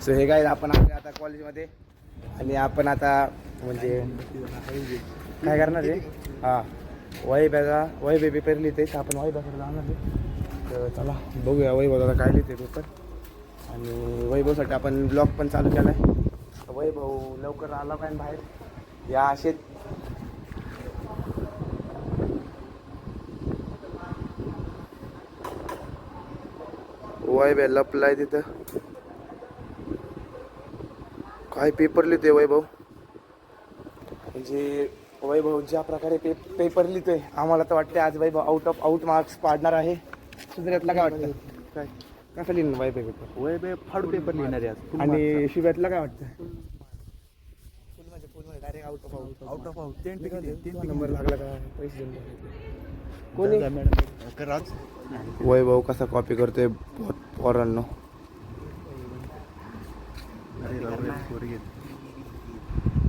So हे काय आपण आले आता कॉलेजमध्ये आणि आपण आता म्हणजे काय करणार आहे हां वही पेपर लिहिते तर आपण वही पेपर जाणार आहे. तर चला बघूया वैभव काय लिहिते पेपर. आणि वैभवसाठी आपण ब्लॉग पण चालू केला आहे. वैभव लवकर आला पाहिजे बाहेर या असेच. वैभव लपलाय तिथं काय पेपर लिहितोय वैभव. म्हणजे वैभव ज्या प्रकारे पेपर लिहितोय आम्हाला तर वाटते आज वैभव आउट मार्क्स पाडणार आहे. सुधऱ्यातला काय वाटतं काय कसं लिहिलं वैभव पेपर. वैभव फाडू पेपर लिहिणार आहे आज. आणि शिव्यातला काय वाटतं फुल मध्ये direct out of out 10 number लागला का पैसे देऊन कोणी वैभव कसा कॉपी करतोय पोरांनो.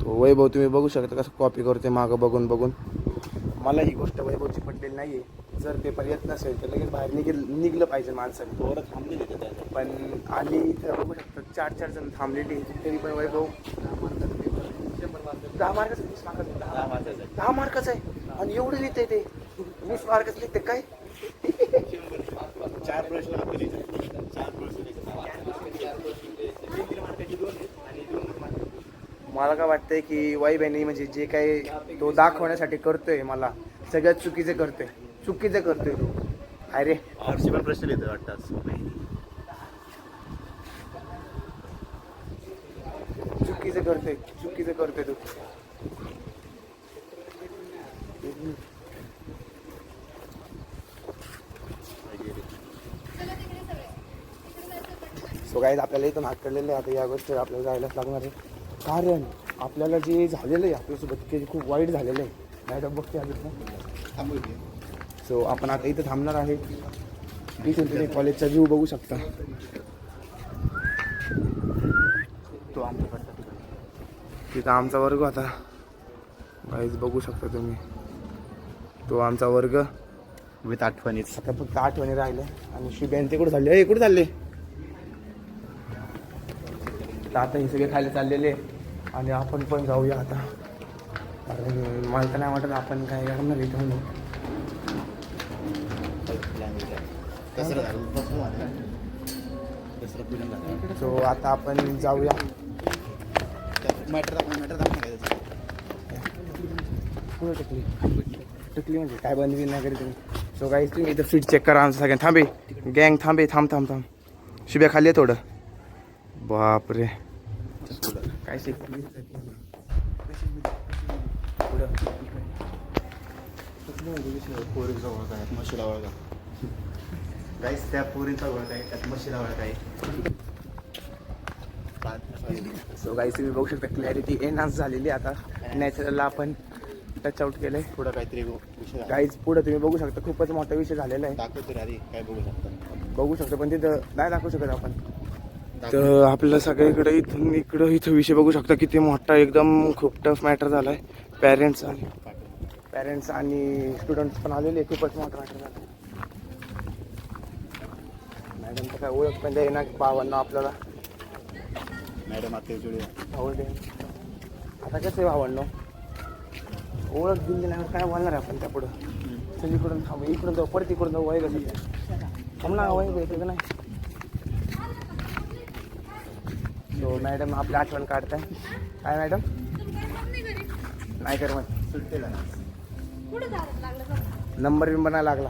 तो वैभव तुम्ही बघू शकता कसं कॉपी करते मागं बघून बघून. मला ही गोष्ट वैभवची पटलेली नाही आहे. जर पेपर येत नसेल तर लगेच बाहेर निघलं पाहिजे माणसाने. पोरं थांबलेली पण आली इथं बघू शकतो 4 जण थांबलेली तरी पण वैभव 10 मार्काचं आहे आणि एवढं लिहितंय ते 20 मार्काचं लिहिते काय. 4 प्रश्न मला काय वाटतंय की वैभवने म्हणजे जे काही तो दाखवण्यासाठी करतोय मला सगळ्यात चुकीचे करतोय तो. अरे आरशी पण प्रश्न लिहितो वाटतं. चुकीचे करतोय तू. सो गाईज आपल्याला इथून हात काढलेलं आहे. आता या गोष्टी आपल्याला जायलाच लागणार आहे कारण आपल्याला जे झालेलं आहे आपल्यासोबत ते खूप वाईट झालेलं आहे. मॅडम बघते आलीच ना. सो आपण आता इथं थांबणार आहे. इथून तुम्ही कॉलेजचा व्ह्यू बघू शकता. तो आमचा तिथं आमचा वर्ग होता गाईज बघू शकता तुम्ही. तो आमचा वर्ग विथ आठवणीच. आता फक्त आठवणी राहिले आणि शिब्यांचे कुठे चालले कुठे चालले. तर आता हे सगळे खायला चाललेले आणि आपण पण जाऊया आता. कारण मला तर नाही वाटत आपण काय करणार इथं. सो आता आपण जाऊया. टकली म्हणजे काय बनवी नाही करी तुम्ही. सो गाईज तुम्ही इथं सीट चेक करा आमचं सगळ्यांना. थांबे गँग थांब शिब्या खाली आहे थोडं. बापरे काय शिकली पोरीचा ओळख आहे म्हशीला ओळख आहे. गाईस त्या पोरीचा ओळख आहे त्यात म्हशीला ओळख आहे. सो गाईज तुम्ही बघू शकता क्लॅरिटी एनहान्स झालेली आता. नॅचरलला आपण टच आउट केलंय. पुढं काहीतरी विषय गाईज पुढे तुम्ही बघू शकता खूपच मोठा विषय झालेला आहे. दाखवतो रे आधी काय बघू शकतो पण तिथं नाही दाखवू शकत आपण. तर आपल्याला सगळीकडे इथं विषय बघू शकता किती मोठा एकदम खूप टफ मॅटर झाला आहे. पॅरेंट्स आणि स्टुडंट्स पण आलेले. खूपच मोठा मॅटर झाला. मॅडमचं काय ओळख पण द्याय ना भावांना आपल्याला. मॅडम आता आवडते आता कसं आहे भावांनो ओळख दिली नाही काय बोलणार आहे आपण त्या पुढं. सगळीकडून थांब इकडून जाऊ परत इकडून जाऊ वय कसं थांब ना वय भेटलं नाही. सो मॅडम आपली आठवण काढताय काय मॅडम नाही कर मग सुट्टीला नंबर बिंबर नाही लागला.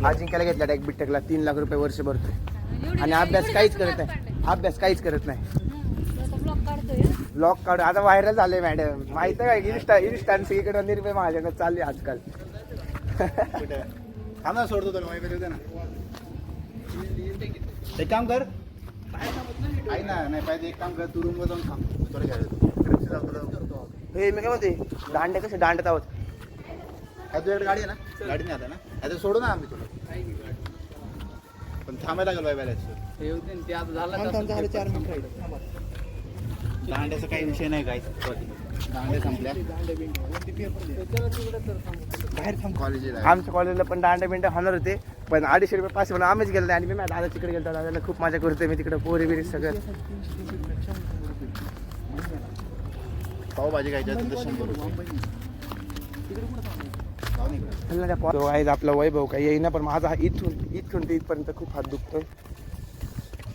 अजिंक्याला घेतला डायरेक्ट बीटेकला 3 लाख रुपये वर्ष भरतोय आणि अभ्यास काहीच करत नाही. ब्लॉग काढ आता व्हायरल झाले मॅडम माहिती आहे का. इन्स्टा सगळीकडे निर्भय माझ्याकडे चालली आजकाल. थांबा सोडतो तुला माहिती होतं ना. एक काम कर आई ना नाही पाहिजे. एक काम कर तू रूमवर जाऊन थांब थोडं घ्यायला. हे मी काय म्हणते दांडे कसे दांडत आहोत. तुझ्याकडे गाडी आहे ना. गाडी नाही आता ना आता सोडू ना आम्ही तुला. पण थांबायला लागेल बाय बॅलेन्स. 4 मिनिट राहिले. दांड्याचा काही विषय नाही काय दांड्या संपल्या बाहेर थांब कॉलेजला. आमच्या कॉलेजला पण दांडे बिंडे होणार होते पण 250 रुपये पास म्हणून आम्हीच गेलो आणि मी माझ्या दादा तिकडे गेलो दादाला खूप मजा करतोय मी तिकडे पोरी बिरी सगळं. पावभाजी खायची असेल तर 100 रुपये. तो आहे आपला वैभव काही येईना पण माझा हा इथून ते इथपर्यंत खूप हात दुखतोय.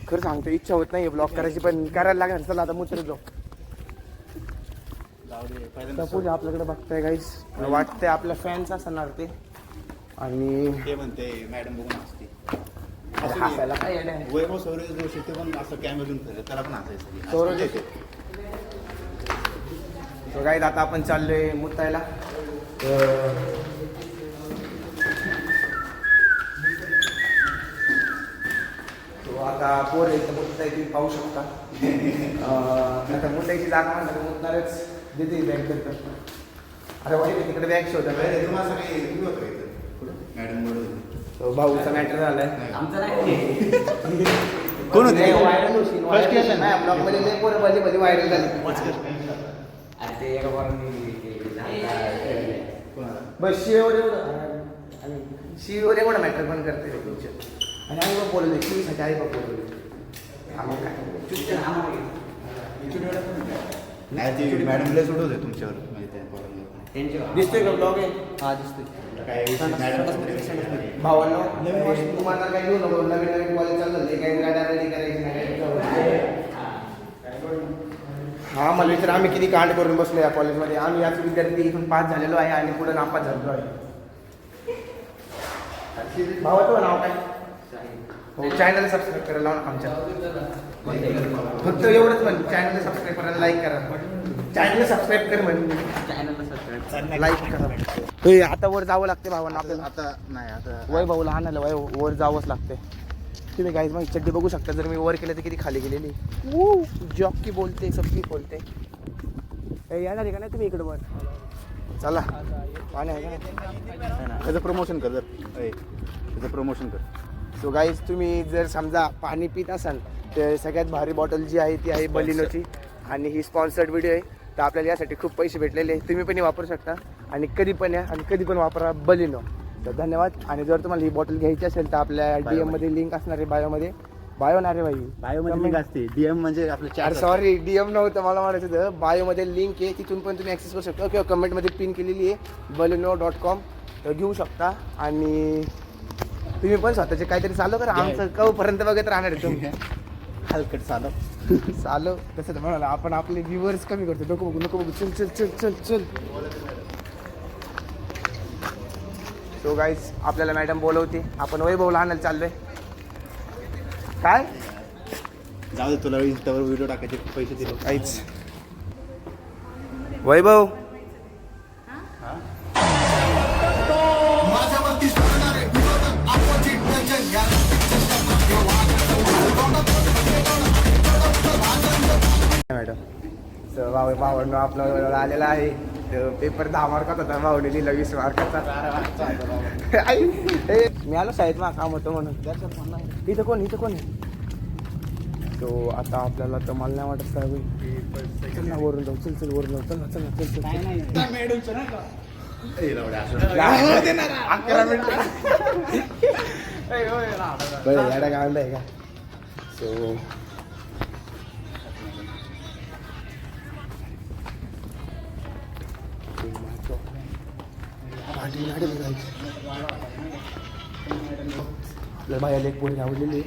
खरं सांगतो इच्छा होत नाही ब्लॉक करायची पण करायला लागणार. चला आता मुत्र जाऊ. पुढे आपल्याकडे बघताय गाईस वाटतंय आपल्या फॅन्स असणार ते आणि ते म्हणते मॅडम बघून असते हसायला काय येडं आहे. वैभव सौरज जोशी ते पण असं कॅमेरून फिरत त्याला पण हसायचं. सौरज जोशी. तो गाईस आता आपण चाललोय मुतायला. तो आता पोर इथं मुताय तुम्ही पाहू शकता. आता मुतायची जागा म्हणतात मुतणारच देते बॅग करतात. अरे वाईट तिकडे बॅग शोधा. तुम्हाला काही मॅडम बरोबर भाऊचा मॅटर झालाय. कोण होते? व्हायरल होशील First year नाही ब्लॉग मध्ये लय पोरं मध्ये व्हायरल झाली. बस शिवेवर एवढं मॅटर पण करते तुमच्या आणि आई बाप बोलले शिवीसाठी आई बाप बोलले नाही ते मॅडमला सोडवत आहे तुमच्यावर म्हणजे त्या पोरांना. दिसतोय का ब्लॉग आहे. हा दिसतोय. काय मॅडम भावांनो तुम्हाला काही घेऊ नको. नवीन कॉलेज चालू झाले काही गाड्या रेडी करायची नाही. हा मला विचार आम्ही किती कांड करून बसलो या कॉलेजमध्ये. आम्ही याच विद्यार्थी इथून पास झालेलो आहे आणि पुढे नापास झालेलो आहे. भावाचं नाव काय? हो चॅनल सबस्क्राईब करायला लावून आमच्या फक्त एवढंच म्हण. चॅनल सबस्क्राईब करायला लाईक करा. चॅनल सबस्क्राईब कर म्हण. लाईक करा. आता वर जावं लागते भावांना आपल्याला. आता नाही आता वैभवला आणायला वर जावंच लागते. तुम्ही गाईज मग चड्डी बघू शकता. जर मी वर केलं तर किती खाली गेलेली. जॉकी बोलते सबकी बोलते. येणार आहे का नाही तुम्ही इकडे वर. चला पाणी आहे का त्याचं प्रमोशन कर जर त्याचं प्रमोशन कर. सो गाईज तुम्ही जर समजा पाणी पित असाल तर सगळ्यात भारी बॉटल जी आहे ती आहे बलिनोची आणि ही स्पॉन्सर्ड व्हिडिओ आहे. तर आपल्याला यासाठी खूप पैसे भेटलेले आहे. तुम्ही पण हे वापरू शकता आणि कधी पण या आणि कधी पण वापरा बलिनो. तर धन्यवाद. आणि जर तुम्हाला ही बॉटल घ्यायची असेल तर आपल्या DM मध्ये लिंक असणार आहे. बायो ना रे भाई बायोमध्ये लिंक असते. DM म्हणजे आपलं चार सॉरी DM नव्हतं मला म्हणायचं होतं. बायोमध्ये लिंक आहे तिथून पण तुम्ही ॲक्सेस करू शकता किंवा कमेंटमध्ये पिन केलेली आहे balino.com. तर घेऊ शकता आणि तुम्ही पण स्वतःचे काहीतरी चालू करा. आमचं कवपर्यंत बघत राहणार आहे तुम्ही. हलकट चालू तसं तर म्हणाला आपण आपले व्ह्यूवर्स कमी करतो. नको बघू चल चल चल चल चल. सो गाईज आपल्याला मॅडम बोलवते. आपण वैभवला आणायला चाललोय. काय जाऊ दे तुला इंस्टावर व्हिडिओ टाकायचे पैसे दिले काहीच. वैभव मॅडम भावांनो आपला आलेला आहे. पेपर 10 मार्काचा होता. भावने दिला 20 मार्काचा. मी आलो शाळेत मग काम होतं म्हणून. इथं कोण तो आता आपल्याला तर मला नाही वाटत काय होईल. चल ना वरून जाऊ. चल वरून जाऊ. चल ना चल 11 मिनिटं गांड आहे का. सो आपल्या बायाला एक पोरी आवडलेली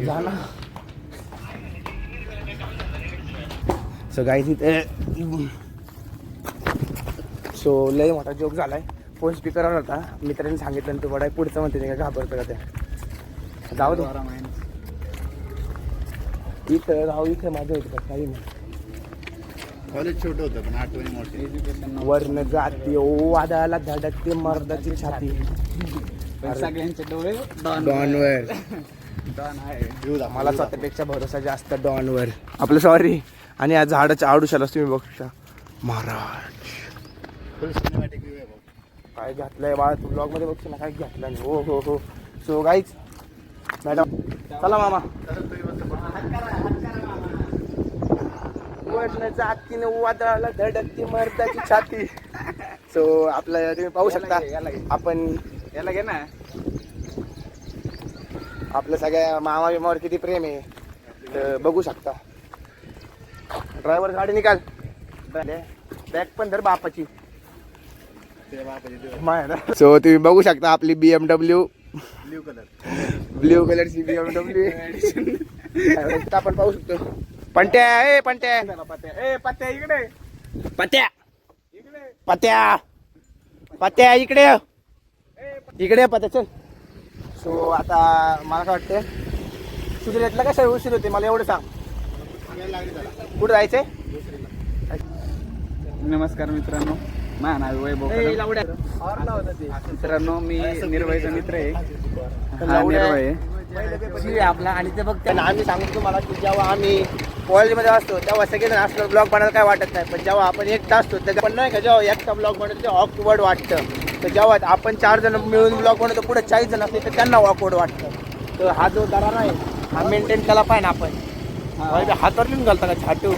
जा ना. सो गाईज इथे सो लय मोठा जोक झालाय. फोन स्पीकरवर होता. मित्रांनी सांगितलं तू बडाय पुढचं म्हणते नाही का घाबरतं का त्या. जाऊ दे इथं राहू. इथं माझं होतं काही नाही. कॉलेज छोटं होतं पण आठवणी मोठी. वर्ण जाती ओ वादाला धडकते मर्दाची छाती. सगळ्यांचे डोळे डॉनवर मला स्वतःपेक्षा भरोसा जास्त डॉनवर. आपलं सॉरी. आणि या झाडाच्या आडुशाला तुम्ही बघता महाराज सिनेमॅटिक व्ह्यू आहे भाऊ. काय घातलंय बाळा तू ब्लॉग मध्ये बघतो ना काय घातलं नाही. हो. सो गाईज मॅडम चला मामा. वरनं जातीनं वादळाला धडकती मर्दाची छाती. सो आपलं तुम्ही पाहू शकता आपण याला घे ना. आपलं सगळ्या मामा बिमावर किती प्रेम आहे तर बघू शकता. ड्रायव्हर गाडी निकाल. बॅग पण धर बापाची. सो तुम्ही बघू शकता आपली BMW ब्ल्यू कलरची BMW आपण पाहू शकतो. पंट्या पंट्या पत्त्या इकडे. पत्या पत्या पत्या इकडे इकडे पत्या चल. सो आता मला काय वाटतं सुधीरला कशा उशीर होते मला एवढं सांग. कुठं जायचंय? नमस्कार मित्रांनो, माझं नाव आहे वैभव कदम. मित्रांनो मी निर्भयचा मित्र आहे. हा निर्भय आहे आपला. आणि ते बघ त्यांना आम्ही सांगतो तुम्हाला की जेव्हा आम्ही कॉलेजमध्ये असतो तेव्हा सगळेजण असलं ब्लॉग बनायला काय वाटत नाही. पण जेव्हा आपण एकटा असतो तर पण नाही का जेव्हा एकटा ब्लॉग बनवतो तेव्हा ऑकवर्ड वाटतं. तर जेव्हा आपण 4 जण मिळून ब्लॉग बनवतो पुढे 40 जण असले तर त्यांना ऑकवर्ड वाटतं. तर हा जो दरार आहे हा मेंटेन केला पाहिजे आपण. हातावर लिहून घालता का छाटू